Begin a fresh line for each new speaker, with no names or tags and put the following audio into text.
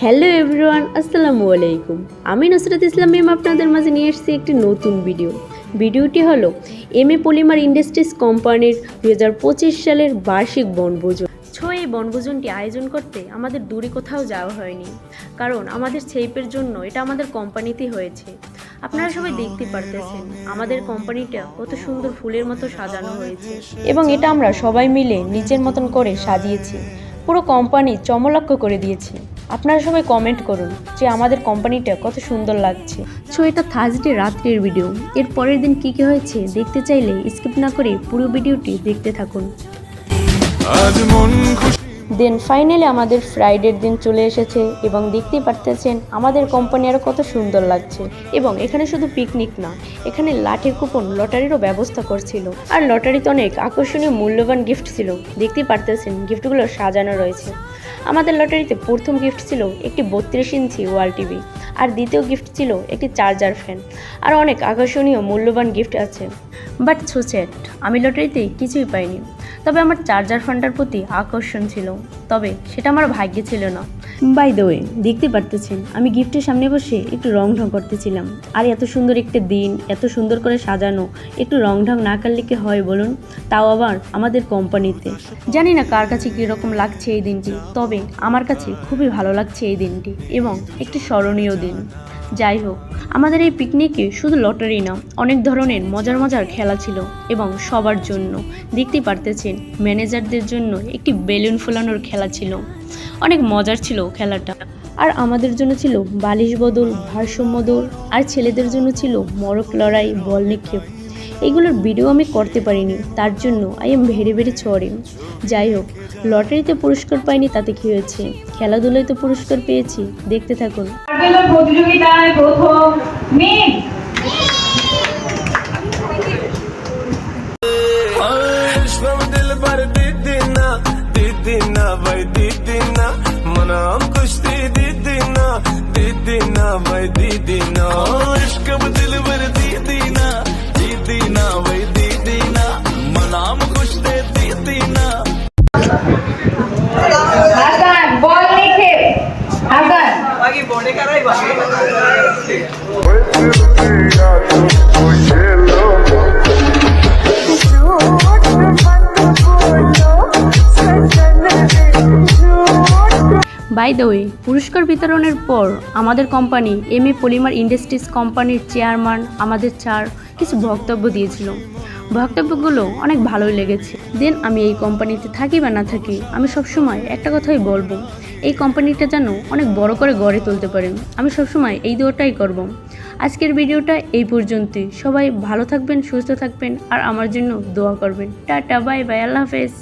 Hello everyone, আসসালামু আলাইকুম। আমি নুসরাত ইসলাম ম্যাম আপনাদের মাঝে নিয়ে এসেছি একটি নতুন ভিডিওটি হলো এমএ পলিমার ইন্ডাস্ট্রিজ কোম্পানির 2025 সালের বার্ষিক বনভোজন। এই বনভোজনটি আয়োজন করতে আমাদের দূরে কোথাও যাওয়া হয়নি, কারণ আমাদের শেপের জন্য এটা আমাদের কোম্পানিতেই হয়েছে। আপনারা সবাই দেখতে পারতেছেন আমাদের কোম্পানিটা কত সুন্দর ফুলের মতো সাজানো হয়েছে, এবং এটা আমরা সবাই মিলে নিজের মতন করে সাজিয়েছি। পুরো কোম্পানি চমলক্ষ করে দিয়েছে। আপনারা সবাই কমেন্ট করুন যে আমাদের কোম্পানিটা কত সুন্দর লাগছে। এটা থার্সডে রাত্রের ভিডিও। এর পরের দিন কী কী হয়েছে দেখতে চাইলে স্কিপ না করে পুরো ভিডিওটি দেখতে থাকুন। দেন ফাইনালি আমাদের ফ্রাইডের দিন চলে এসেছে, এবং দেখতেই পারতেছেন আমাদের কোম্পানি আরও কত সুন্দর লাগছে। এবং এখানে শুধু পিকনিক না, এখানে লাঠির কুপন লটারিরও ব্যবস্থা করছিল। আর লটারিতে অনেক আকর্ষণীয় মূল্যবান গিফট ছিল, দেখতেই পারতেছেন গিফটগুলো সাজানো রয়েছে। আমাদের লটারিতে প্রথম গিফট ছিল একটি 32 ইঞ্চি ওয়াল টিভি, আর দ্বিতীয় গিফট ছিল একটি চার্জার ফ্যান। আর অনেক আকর্ষণীয় মূল্যবান গিফট আছে। বাট সুসেট, আমি লটারিতে কিছুই পাইনি। তবে আমার চার্জার ফ্যানটার প্রতি আকর্ষণ ছিল, তবে সেটা আমার ভাগ্যে ছিল না। বাই দ্য ওয়ে, দেখতে পারতেছেন আমি গিফটের সামনে বসে একটু রং ঢং করতেছিলাম। আর এত সুন্দর একটা দিন, এত সুন্দর করে সাজানো, একটু রং ঢং না করলে কি হয় বলুন, তাও আবার আমাদের কোম্পানিতে। জানি না কার কাছে কীরকম লাগছে এই দিনটি, তবে আমার কাছে খুবই ভালো লাগছে এই দিনটি, এবং একটি স্মরণীয় দিন। যাই হোক, আমাদের এই পিকনিকে শুধু লটারি না, অনেক ধরনের মজার খেলা ছিল, এবং সবার জন্য দেখতেই পারতেছেন ম্যানেজারদের জন্য একটি বেলুন ফোলানোর খেলা ছিল। অনেক মজার ছিল খেলাটা। আর আমাদের জন্য ছিল বালিশ বদল, ভারসাম্য দৌড়, আর ছেলেদের জন্য ছিল মরক লড়াই, বল নিক্ষেপ। এইগুলোর ভিডিও আমি করতে পারিনি, তার জন্য আই এম ভেরি সরি। যাই হোক, লটারিতে পুরস্কার পাইনি তাতে কি হয়েছে, খেলাধুলায় তো পুরস্কার পেয়েছি। দেখতে থাকুন।
প্রতিযোগিতায় প্রথম মিম
বাই দ্য ওয়ে, পুরস্কার বিতরণের পর আমাদের কোম্পানি এমএ পলিমার ইন্ডাস্ট্রিজ কোম্পানির চেয়ারম্যান আমাদের কিছু বক্তব্য দিয়েছিল। বক্তব্যগুলো অনেক ভালোই লেগেছে। দেন আমি এই কোম্পানিতে থাকি বা না থাকি, আমি সবসময় একটা কথাই বলবো, এই কোম্পানিটা যেন অনেক বড় করে গড়ে তুলতে পারেন। আমি সবসময় এই দোয়াটাই করব। আজকের ভিডিওটা এই পর্যন্তই। সবাই ভালো থাকবেন, সুস্থ থাকবেন, আর আমার জন্য দোয়া করবেন। টাটা, বাই বাই, আল্লাহ হাফেজ।